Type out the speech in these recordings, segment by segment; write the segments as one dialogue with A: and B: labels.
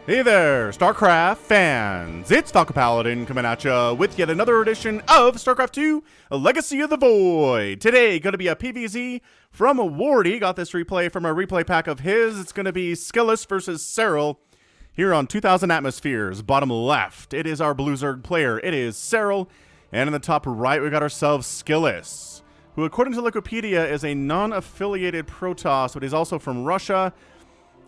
A: Hey there, StarCraft fans! It's Falcon Paladin coming at ya with yet another edition of StarCraft 2, A Legacy of the Void. Today, going to be a PvZ from Wardy. Got this replay from a replay pack of his. It's going to be Skillous versus Serral here on 2000 Atmospheres. Bottom left, it is our Blue Zerg player. It is Serral. And in the top right, we got ourselves Skillous, who according to Wikipedia is a non-affiliated Protoss, but he's also from Russia.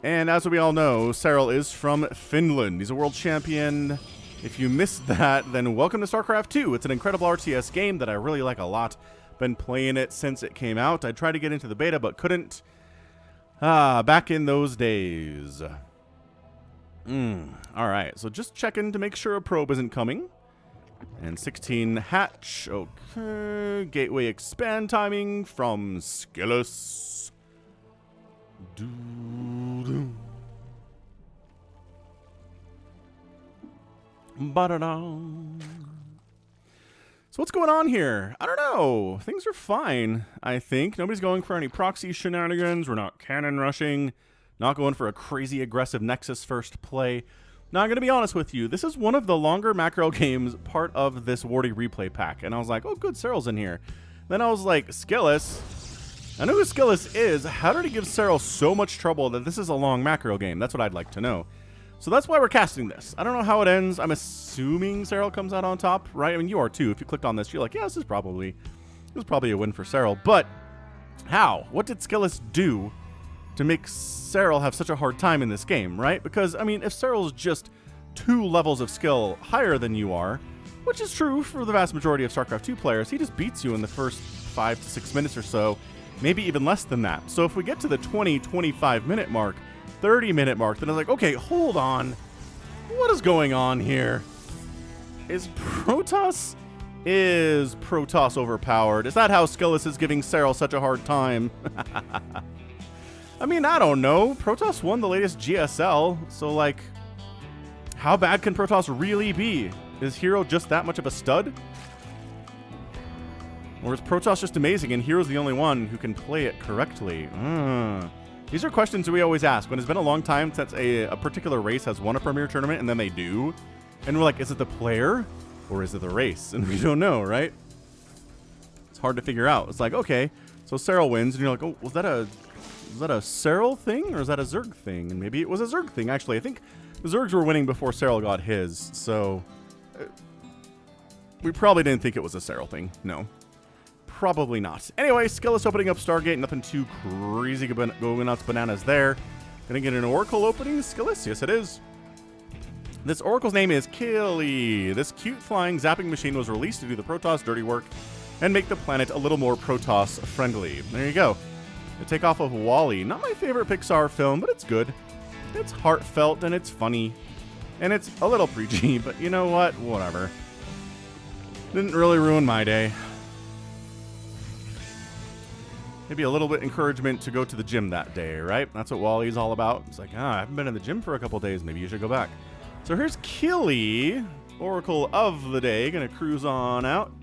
A: And as we all know, Serral is from Finland. He's a world champion. If you missed that, then welcome to StarCraft 2. It's an incredible RTS game that I really like a lot. Been playing it since it came out. I tried to get into the beta, but couldn't. Back in those days. Alright, so just checking to make sure a probe isn't coming. And 16 hatch. Okay. Gateway expand timing from Skillous. So what's going on here? I don't know. Things are fine, I think. Nobody's going for any proxy shenanigans. We're not cannon rushing. Not going for a crazy aggressive Nexus first play. Now, I'm going to be honest with you. This is one of the longer macro games part of this Wardy replay pack. And I was like, oh, good, Serral's in here. Then I was like, Skillous. I know who Skillous is. How did he give Serral so much trouble that this is a long macro game? That's what I'd like to know. So that's why we're casting this. I don't know how it ends. I'm assuming Serral comes out on top, right? I mean, you are too. If you clicked on this, you're like, yeah, this is probably a win for Serral. But how? What did Skillous do to make Serral have such a hard time in this game, right? Because, I mean, if Serral's just 2 levels of skill higher than you are, which is true for the vast majority of StarCraft 2 players, he just beats you in the first 5 to 6 minutes or so. Maybe even less than that. So if we get to the 20, 25 minute mark, 30 minute mark, then I was like, okay, hold on. What is going on here? Is Protoss overpowered? Is that how Skillous is giving Serral such a hard time? I mean, I don't know. Protoss won the latest GSL, so like, how bad can Protoss really be? Is Hero just that much of a stud? Or is Protoss just amazing and Hero's the only one who can play it correctly? These are questions we always ask when it's been a long time since a particular race has won a premier tournament, and then they do. And we're like, is it the player or is it the race? And we don't know, right? It's hard to figure out. It's like, okay, so Serral wins, and you're like, oh, was that a Serral thing or is that a Zerg thing? And maybe it was a Zerg thing, actually. I think the Zergs were winning before Serral got his, so we probably didn't think it was a Serral thing. No. Probably not. Anyway, Skillous opening up Stargate. Nothing too crazy going nuts bananas there. Gonna get an Oracle opening, Skillous? Yes, it is. This Oracle's name is Killy. This cute flying zapping machine was released to do the Protoss dirty work and make the planet a little more Protoss friendly. There you go. The takeoff of WALL-E. Not my favorite Pixar film, but it's good. It's heartfelt and it's funny. And it's a little preachy, but you know what? Whatever. Didn't really ruin my day. Maybe a little bit encouragement to go to the gym that day, right? That's what WALL-E's all about. It's like, I haven't been in the gym for a couple days. Maybe you should go back. So here's Killy, Oracle of the day. Gonna cruise on out.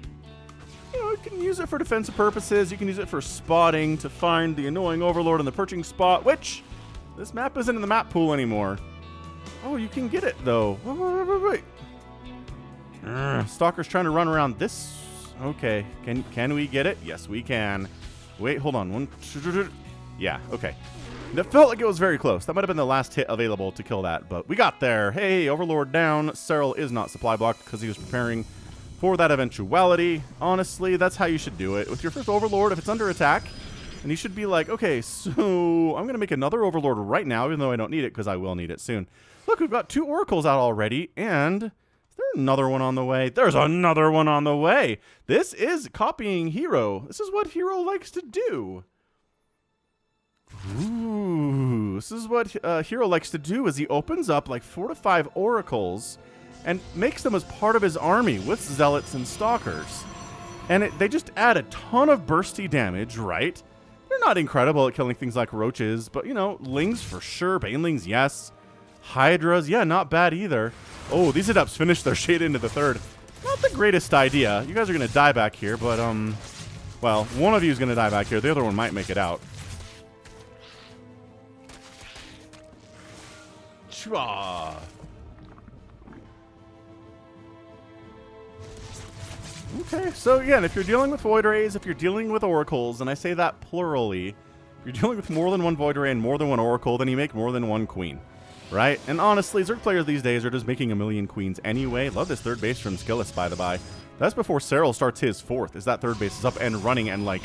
A: You know, you can use it for defensive purposes. You can use it for spotting to find the annoying overlord in the perching spot, which this map isn't in the map pool anymore. Oh, you can get it, though. Wait. Stalker's trying to run around this. Okay, can we get it? Yes, we can. Wait, hold on. Yeah, okay. That felt like it was very close. That might have been the last hit available to kill that, but we got there. Hey, Overlord down. Serral is not supply blocked because he was preparing for that eventuality. Honestly, that's how you should do it. With your first Overlord, if it's under attack, and you should be like, okay, so I'm going to make another Overlord right now, even though I don't need it because I will need it soon. Look, we've got 2 Oracles out already, and there's another one on the way. There's another one on the way. This is copying Hero. This is what Hero likes to do. Ooh, this is what Hero likes to do is he opens up like 4 to 5 Oracles and makes them as part of his army with Zealots and Stalkers. And they just add a ton of bursty damage, right? They're not incredible at killing things like roaches, but, you know, Lings for sure. Banelings, yes. Hydras, yeah, not bad either. Oh, these hit-ups finished their shade into the 3rd. Not the greatest idea. You guys are going to die back here, but, well, one of you is going to die back here. The other one might make it out. Ah. Okay, so again, if you're dealing with Void Rays, if you're dealing with Oracles, and I say that plurally, if you're dealing with more than one Void Ray and more than one Oracle, then you make more than one Queen, right? And honestly, Zerg players these days are just making a million Queens anyway. Love this third base from Skillous, by the by. That's before Serral starts his fourth, is that third base is up and running and like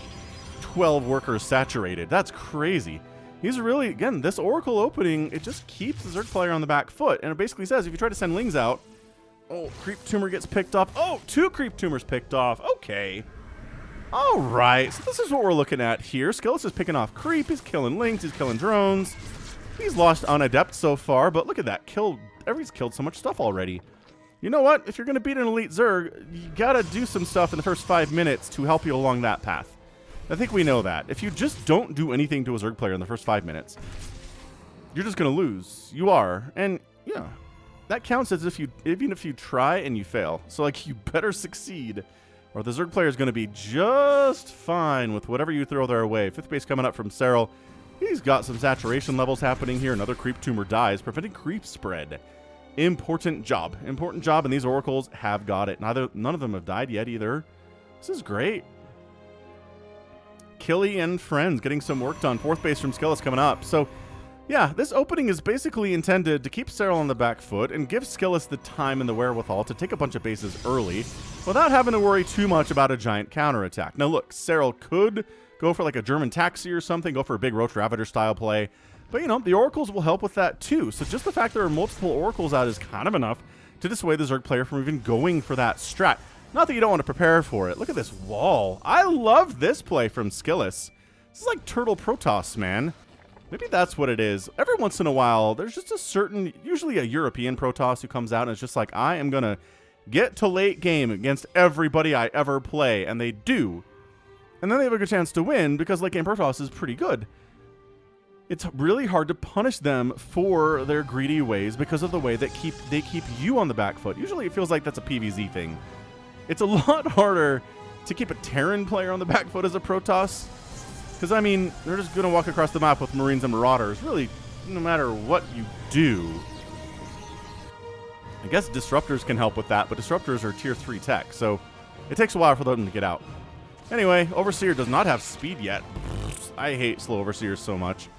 A: 12 workers saturated. That's crazy. He's really, again, this Oracle opening, it just keeps the Zerg player on the back foot. And it basically says, if you try to send Lings out, oh, Creep Tumor gets picked off. Oh, 2 Creep Tumors picked off. Okay. All right. So this is what we're looking at here. Skillous is picking off Creep. He's killing Lings. He's killing drones. He's lost on Adept so far, but look at that. He's killed so much stuff already. You know what? If you're going to beat an Elite Zerg, you got to do some stuff in the first 5 minutes to help you along that path. I think we know that. If you just don't do anything to a Zerg player in the first 5 minutes, you're just going to lose. You are. And, yeah, that counts as even if you try and you fail. So, like, you better succeed, or the Zerg player is going to be just fine with whatever you throw their way. 5th base coming up from Serral. He's got some saturation levels happening here. Another Creep Tumor dies, preventing creep spread. Important job. Important job, and these Oracles have got it. None of them have died yet either. This is great. Killy and friends getting some work done. 4th base from Skillous coming up. So, yeah, this opening is basically intended to keep Serral on the back foot and give Skillous the time and the wherewithal to take a bunch of bases early without having to worry too much about a giant counterattack. Now, look, Serral could go for like a German taxi or something, go for a big Roach Ravager style play. But, you know, the Oracles will help with that too. So just the fact there are multiple Oracles out is kind of enough to dissuade the Zerg player from even going for that strat. Not that you don't want to prepare for it. Look at this wall. I love this play from Skillous. This is like Turtle Protoss, man. Maybe that's what it is. Every once in a while, there's just a certain, usually a European Protoss who comes out and it's just like, I am going to get to late game against everybody I ever play. And they do. And then they have a good chance to win because late game Protoss is pretty good. It's really hard to punish them for their greedy ways because of the way that they keep you on the back foot. Usually it feels like that's a PvZ thing. It's a lot harder to keep a Terran player on the back foot as a Protoss. Because, I mean, they're just going to walk across the map with Marines and Marauders. Really, no matter what you do. I guess Disruptors can help with that, but Disruptors are tier 3 tech. So it takes a while for them to get out. Anyway, Overseer does not have speed yet. I hate slow Overseers so much.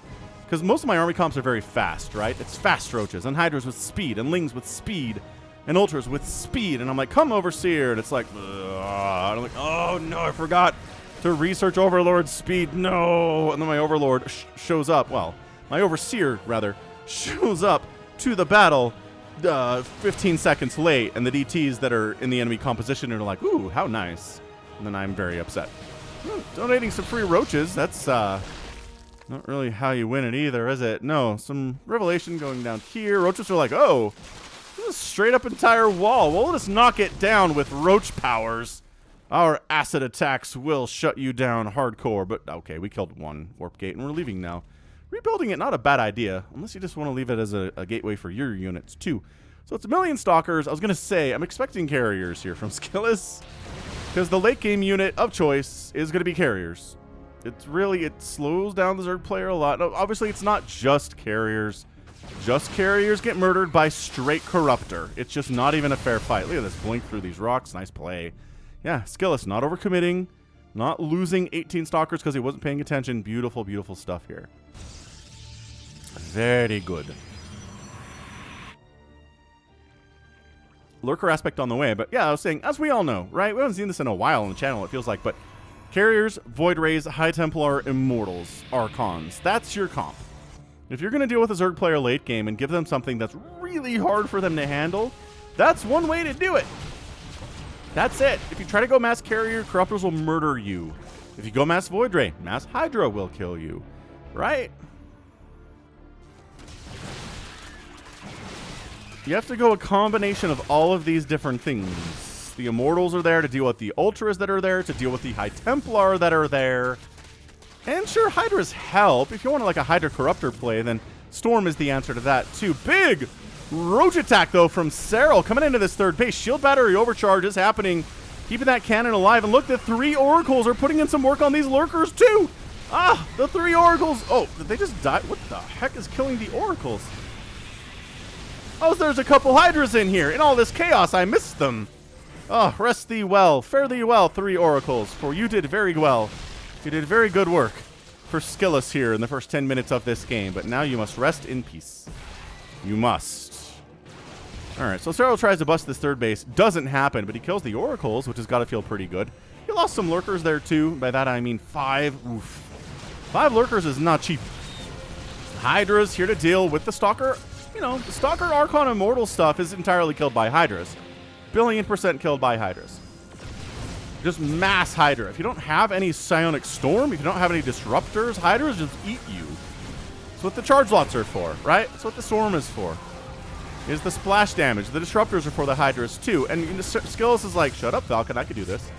A: Because most of my army comps are very fast, right? It's fast Roaches, and Hydras with speed, and Lings with speed, and Ultras with speed. And I'm like, come Overseer. And it's like, and I'm like, oh no, I forgot to research Overlord's speed. No. And then my Overlord shows up. Well, my Overseer, rather, shows up to the battle 15 seconds late. And the DTs that are in the enemy composition are like, ooh, how nice. And then I'm very upset. Donating some free Roaches. That's, not really how you win it either, is it? No, some Revelation going down here. Roaches are like, oh, this is a straight up entire wall. Well, let us knock it down with Roach powers. Our acid attacks will shut you down hardcore. But, okay, we killed one Warp Gate, and we're leaving now. Rebuilding it, not a bad idea, unless you just want to leave it as a gateway for your units, too. So it's a million Stalkers. I was going to say, I'm expecting Carriers here from Skillous, because the late game unit of choice is going to be Carriers. It slows down the Zerg player a lot. No, obviously, it's not just Carriers. Just Carriers get murdered by straight Corruptor. It's just not even a fair fight. Look at this, blink through these rocks. Nice play. Yeah, Skillous, not overcommitting, not losing 18 Stalkers because he wasn't paying attention. Beautiful, beautiful stuff here. Very good. Lurker aspect on the way, but yeah, I was saying, as we all know, right? We haven't seen this in a while on the channel, it feels like, but Carriers, Void Rays, High Templar, Immortals, Archons. That's your comp. If you're going to deal with a Zerg player late game and give them something that's really hard for them to handle, that's one way to do it. That's it. If you try to go mass Carrier, Corruptors will murder you. If you go mass Void Ray, mass Hydra will kill you. Right? You have to go a combination of all of these different things. The Immortals are there to deal with the Ultras that are there, to deal with the High Templar that are there. And sure, Hydras help. If you want like a Hydra Corruptor play, then Storm is the answer to that too. Big Roach attack though from Serral coming into this third base. Shield Battery overcharge is happening, keeping that cannon alive. And look, the 3 Oracles are putting in some work on these Lurkers too. The 3 Oracles. Oh, did they just die? What the heck is killing the Oracles? Oh, there's a couple Hydras in here. In all this chaos, I missed them. Oh, rest thee well, fare thee well, 3 oracles, for you did very well. You did very good work for Skillous here in the first 10 minutes of this game, but now you must rest in peace. You must. Alright, so Serral tries to bust this third base. Doesn't happen, but he kills the oracles, which has got to feel pretty good. He lost some lurkers there, too. By that, I mean 5. Oof. 5 lurkers is not cheap. Hydra's here to deal with the Stalker. You know, the Stalker Archon Immortal stuff is entirely killed by Hydras. Billion% killed by Hydras. Just mass Hydra. If you don't have any Psionic Storm, if you don't have any Disruptors, Hydras just eat you. That's what the charge lots are for, right? That's what the Storm is for. Is the splash damage. The Disruptors are for the Hydras too. And Skillous is like, shut up, Falcon, I can do this.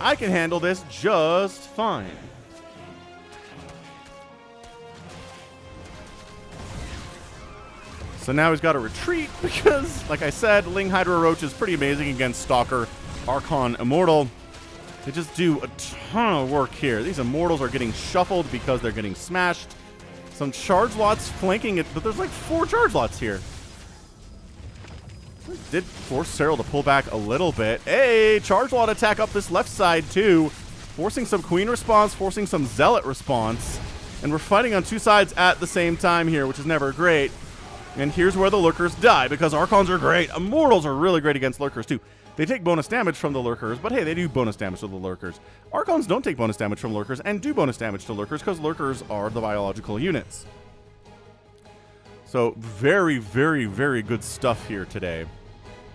A: I can handle this just fine. So now he's got to retreat because, like I said, Ling Hydra Roach is pretty amazing against Stalker Archon Immortal. They just do a ton of work here. These Immortals are getting shuffled because they're getting smashed. Some charge lots flanking it, but there's like 4 charge lots here. Did force Serral to pull back a little bit. Hey, charge lot attack up this left side too. Forcing some Queen response, forcing some Zealot response. And we're fighting on 2 sides at the same time here, which is never great. And here's where the Lurkers die, because Archons are great. Immortals are really great against Lurkers, too. They take bonus damage from the Lurkers, but hey, they do bonus damage to the Lurkers. Archons don't take bonus damage from Lurkers and do bonus damage to Lurkers, because Lurkers are the biological units. So, very, very, very good stuff here today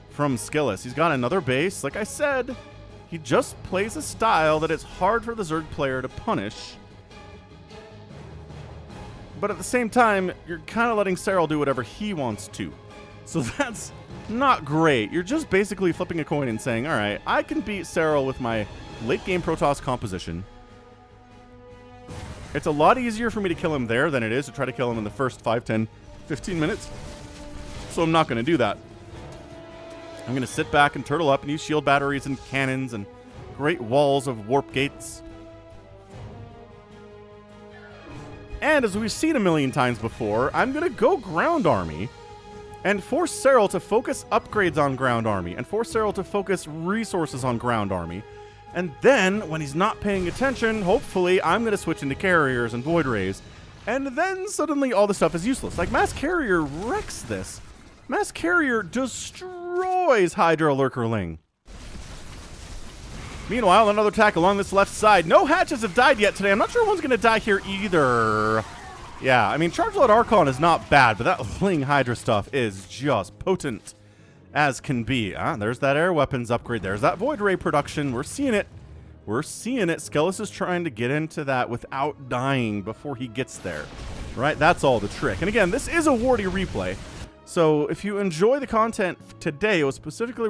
A: from Skillous. He's got another base. Like I said, he just plays a style that it's hard for the Zerg player to punish. But at the same time, you're kind of letting Serral do whatever he wants to. So that's not great. You're just basically flipping a coin and saying, all right, I can beat Serral with my late-game Protoss composition. It's a lot easier for me to kill him there than it is to try to kill him in the first 5, 10, 15 minutes. So I'm not going to do that. I'm going to sit back and turtle up and use shield batteries and cannons and great walls of warp gates. And as we've seen a million times before, I'm going to go Ground Army and force Serral to focus upgrades on Ground Army and force Serral to focus resources on Ground Army. And then, when he's not paying attention, hopefully, I'm going to switch into Carriers and Void Rays. And then suddenly all the stuff is useless. Like, Mass Carrier wrecks this. Mass Carrier destroys Hydra Lurkerling. Meanwhile, another attack along this left side. No hatches have died yet today. I'm not sure one's going to die here either. Yeah, I mean, Charge-Load Archon is not bad, but that Ling Hydra stuff is just potent as can be. There's that air weapons upgrade. There's that Void Ray production. We're seeing it. We're seeing it. Skillous is trying to get into that without dying before he gets there. Right? That's all the trick. And again, this is a Wardy replay. So if you enjoy the content today, it was specifically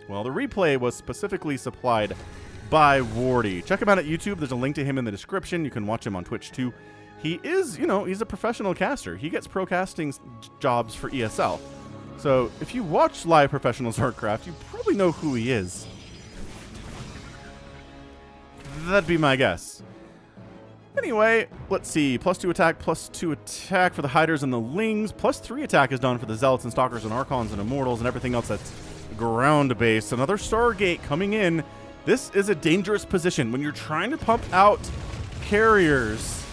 A: well, the replay was specifically supplied by Wardy. Check him out at YouTube. There's a link to him in the description. You can watch him on Twitch too. He is, you know, he's a professional caster. He gets pro casting jobs for ESL. So if you watch live professional StarCraft, you probably know who he is. That'd be my guess. Anyway, let's see. +2 attack, +2 attack for the Hydras and the Lings. +3 attack is done for the Zealots and Stalkers and Archons and Immortals and everything else that's ground-based. Another Stargate coming in. This is a dangerous position. When you're trying to pump out Carriers,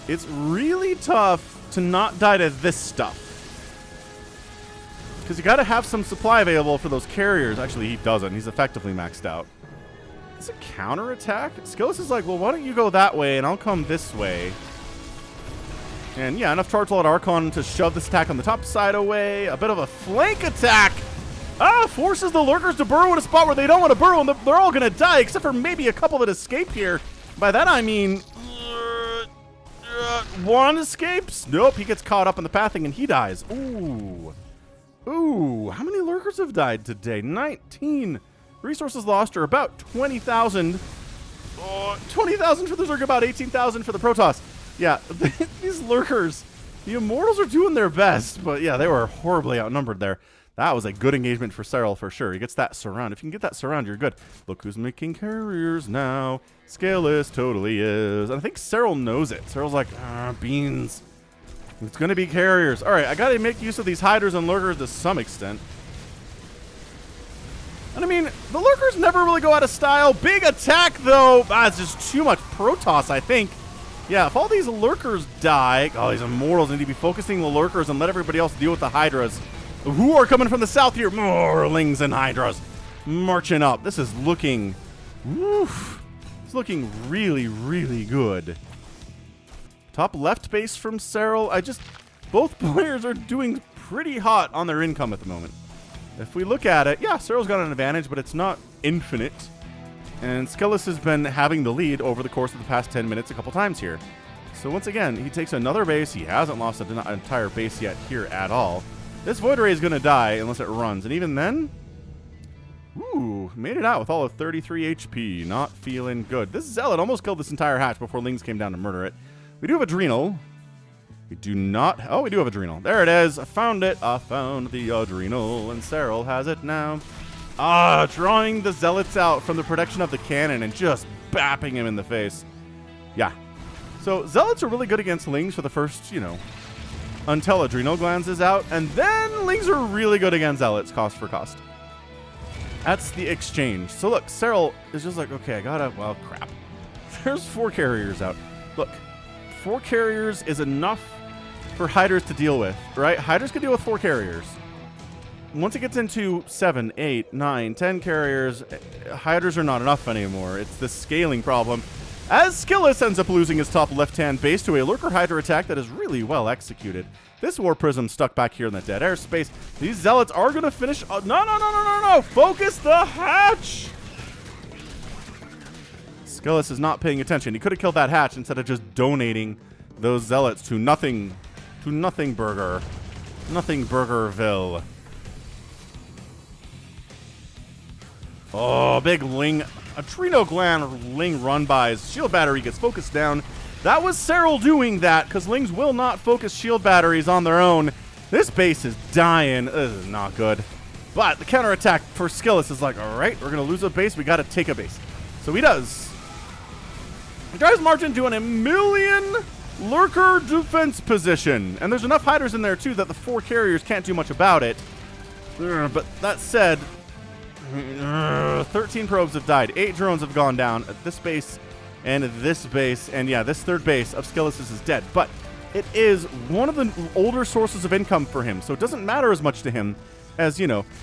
A: it's really tough to not die to this stuff. Because you got to have some supply available for those Carriers. Actually, he doesn't. He's effectively maxed out. It's a counterattack. Skillous is like, well, why don't you go that way and I'll come this way. And yeah, enough Charge Lot Archon to shove this attack on the top side away. A bit of a flank attack. Forces the Lurkers to burrow in a spot where they don't want to burrow, and they're all going to die, except for maybe a couple that escape here. By that I mean, one escapes. Nope, he gets caught up in the pathing and he dies. Ooh. Ooh, how many Lurkers have died today? 19. Resources lost are about 20,000. 20,000 for the Zerg, about 18,000 for the Protoss. Yeah, these Lurkers, the Immortals are doing their best, but yeah, they were horribly outnumbered there. That was a good engagement for Serral for sure. He gets that surround. If you can get that surround, you're good. Look who's making Carriers now. Skillous totally is. And I think Serral knows it. Serral's like, beans. It's going to be carriers. All right, I got to make use of these hiders and lurkers to some extent. And I mean, the lurkers never really go out of style. Big attack, though. It's just too much Protoss, I think. Yeah, if all these lurkers die... Oh, these immortals need to be focusing the lurkers and let everybody else deal with the hydras. Who are coming from the south here? Morlings and hydras marching up. This is looking... Woof. It's looking really, really good. Top left base from Serral. Both players are doing pretty hot on their income at the moment. If we look at it, yeah, Serral's got an advantage, but it's not infinite. And Skillous has been having the lead over the course of the past 10 minutes a couple times here. So once again, he takes another base. He hasn't lost an entire base yet here at all. This Void Ray is going to die unless it runs. And even then, ooh, made it out with all of 33 HP. Not feeling good. This Zealot almost killed this entire hatch before Lings came down to murder it. We do have Adrenal. We do not... Oh, we do have Adrenal. There it is. I found it. I found the Adrenal, and Serral has it now. Drawing the Zealots out from the protection of the cannon and just bapping him in the face. Yeah. So Zealots are really good against Lings for the first, until Adrenal Glands is out. And then Lings are really good against Zealots, cost for cost. That's the exchange. So look, Serral is just like, okay, I gotta... Well, crap. There's 4 carriers out. Look, 4 carriers is enough for hiders to deal with, right? Hiders can deal with 4 carriers. Once it gets into 7, 8, 9, 10 carriers, hiders are not enough anymore. It's the scaling problem. As Skillous ends up losing his top left-hand base to a Lurker Hydra attack that is really well executed. This War Prism stuck back here in the dead airspace. These Zealots are going to finish... No! Focus the hatch! Skillous is not paying attention. He could have killed that hatch instead of just donating those Zealots to nothing... Nothing Burger. Nothing Burgerville. Oh, big Ling. Adrenal Gland Ling run-bys. Shield battery gets focused down. That was Serral doing that, because Lings will not focus shield batteries on their own. This base is dying. This is not good. But the counterattack for Skillous is like, all right, we're going to lose a base. We got to take a base. So he does. He tries marching to a million Lurker defense position. And there's enough hiders in there, too, that the 4 carriers can't do much about it. But that said, 13 probes have died. 8 drones have gone down at this base and this base. And yeah, this 3rd base of Skillous is dead. But it is one of the older sources of income for him. So it doesn't matter as much to him as,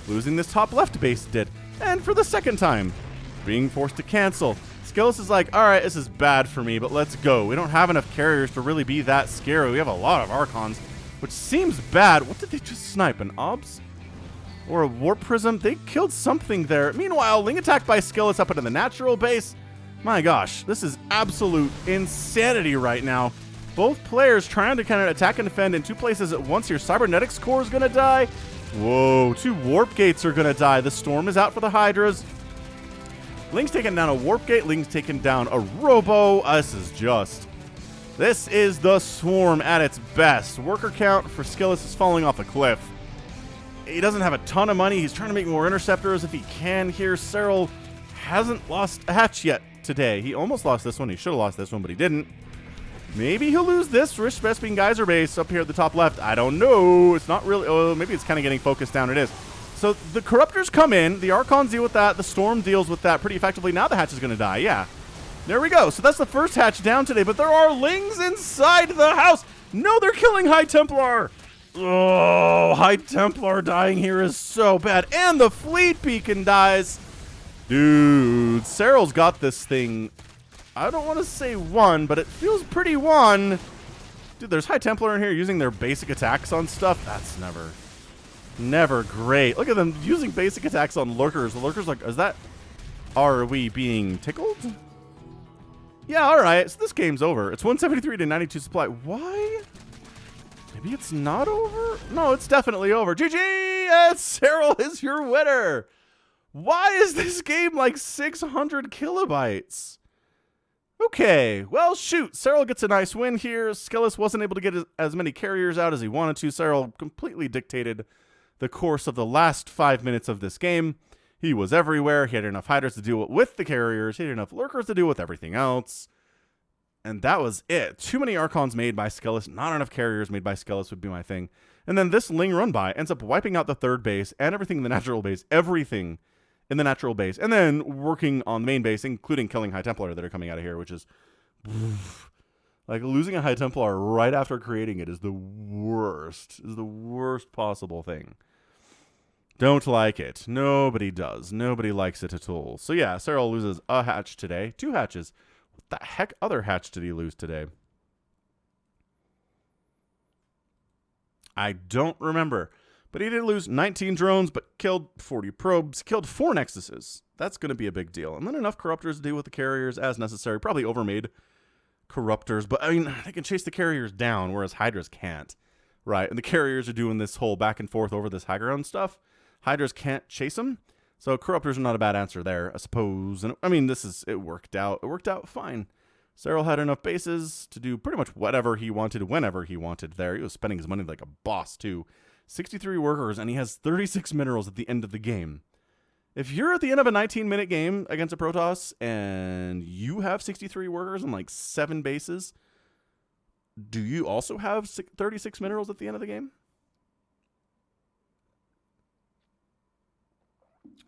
A: losing this top left base did. And for the 2nd time, being forced to cancel. Skillous is like, all right, this is bad for me, but let's go. We don't have enough carriers to really be that scary. We have a lot of Archons, which seems bad. What did they just snipe? An Obs? Or a Warp Prism? They killed something there. Meanwhile, Ling attacked by Skillous up into the natural base. My gosh, this is absolute insanity right now. Both players trying to kind of attack and defend in 2 places at once here. Cybernetics Core is going to die. Whoa, 2 Warp Gates are going to die. The Storm is out for the Hydras. Ling's taking down a Warp Gate. Ling's taking down a Robo. This is the Swarm at its best. Worker count for Skillous is falling off a cliff. He doesn't have a ton of money. He's trying to make more Interceptors if he can here. Serral hasn't lost a hatch yet today. He almost lost this one. He should have lost this one, but he didn't. Maybe he'll lose this Rish Vespene Geyser base up here at the top left. I don't know. It's not really... Oh, maybe it's kind of getting focused down. It is. So the Corruptors come in. The Archons deal with that. The Storm deals with that pretty effectively. Now the hatch is going to die. Yeah. There we go. So that's the first hatch down today. But there are Lings inside the house. No, they're killing High Templar. Oh, High Templar dying here is so bad. And the Fleet Beacon dies. Dude, Serral's got this thing. I don't want to say won, but it feels pretty won. Dude, there's High Templar in here using their basic attacks on stuff. That's never great. Look at them using basic attacks on Lurkers. The Lurkers like, is that... Are we being tickled? Yeah, all right. So this game's over. It's 173 to 92 supply. Why? Maybe it's not over? No, it's definitely over. GG! Serral is your winner. Why is this game like 600 kilobytes? Okay, well, shoot. Serral gets a nice win here. Skillous wasn't able to get as many carriers out as he wanted to. Serral completely dictated the course of the last 5 minutes of this game. He was everywhere. He had enough hiders to deal with the carriers. He had enough lurkers to deal with everything else. And that was it. Too many Archons made by Skillous. Not enough carriers made by Skillous would be my thing. And then this Ling run by ends up wiping out the third base and everything in the natural base. Everything in the natural base. And then working on the main base, including killing High Templar that are coming out of here, which is... like, losing a High Templar right after creating it is the worst. Is the worst possible thing. Don't like it. Nobody does. Nobody likes it at all. So yeah, Serral loses a hatch today. 2 hatches. What the heck other hatch did he lose today? I don't remember. But he did lose 19 drones, but killed 40 probes, killed 4 Nexuses. That's going to be a big deal. And then enough Corruptors to deal with the carriers as necessary. Probably overmade Corruptors, but I mean, they can chase the carriers down, whereas Hydras can't. Right? And the carriers are doing this whole back and forth over this high ground stuff. Hydras can't chase them. So Corruptors are not a bad answer there, I suppose. And I mean, it worked out. It worked out fine. Serral had enough bases to do pretty much whatever he wanted, whenever he wanted there. He was spending his money like a boss, too. 63 workers, and he has 36 minerals at the end of the game. If you're at the end of a 19-minute game against a Protoss, and you have 63 workers and like 7 bases, do you also have 36 minerals at the end of the game?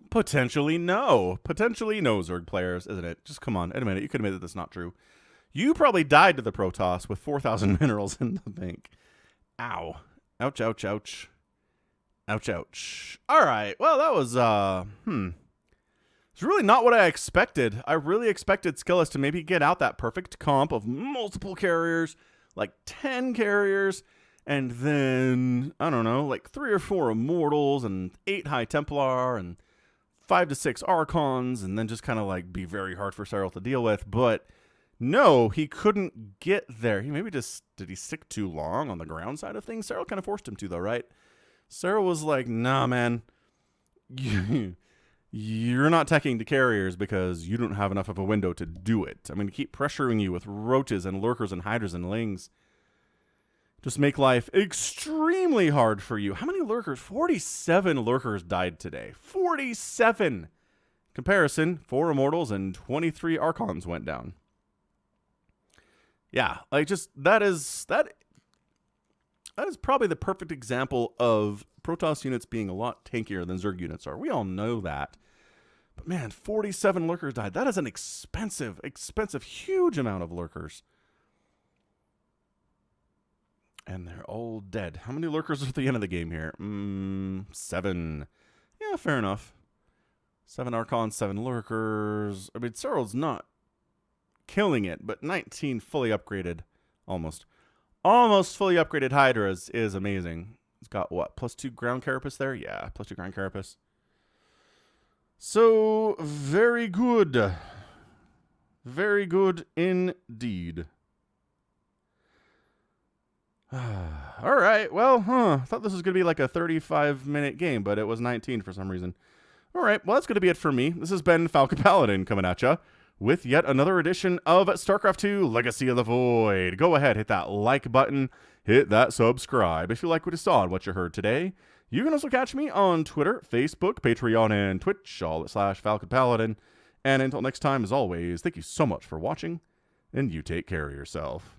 A: Potentially no. Potentially no, Zerg players, isn't it? Just come on, admit it. You could admit that that's not true. You probably died to the Protoss with 4,000 minerals in the bank. Ow. Ouch, ouch, ouch. Ouch, ouch. All right. Well, that was, it's really not what I expected. I really expected Skillous to maybe get out that perfect comp of multiple carriers, like 10 carriers, and then, I don't know, like 3 or 4 Immortals and 8 High Templar and 5 to 6 Archons, and then just kind of like be very hard for Serral to deal with. But no, he couldn't get there. He maybe just, did he stick too long on the ground side of things? Serral kind of forced him to, though, right? Serral was like, nah, man, you're not teching the carriers because you don't have enough of a window to do it. I'm going to keep pressuring you with roaches and lurkers and hydras and lings. Just make life extremely hard for you. How many lurkers? 47 lurkers died today. 47! Comparison, 4 Immortals and 23 Archons went down. Yeah, like just, that is probably the perfect example of Protoss units being a lot tankier than Zerg units are. We all know that. But man, 47 lurkers died. That is an expensive, huge amount of lurkers. And they're all dead. How many lurkers are at the end of the game here? 7. Yeah, fair enough. 7 Archons, 7 lurkers. I mean, Serral's not killing it, but 19 fully upgraded, almost fully upgraded Hydras is amazing. It's got what, +2 ground carapace there? Yeah, +2 ground carapace. So, very good. Very good indeed. All right, well, I thought this was going to be like a 35-minute game, but it was 19 for some reason. All right, well, that's going to be it for me. This has been Falcon Paladin coming at ya with yet another edition of StarCraft 2 Legacy of the Void. Go ahead, hit that like button, hit that subscribe if you like what you saw and what you heard today. You can also catch me on Twitter, Facebook, Patreon, and Twitch, all at /Falcon Paladin. And until next time, as always, thank you so much for watching, and you take care of yourself.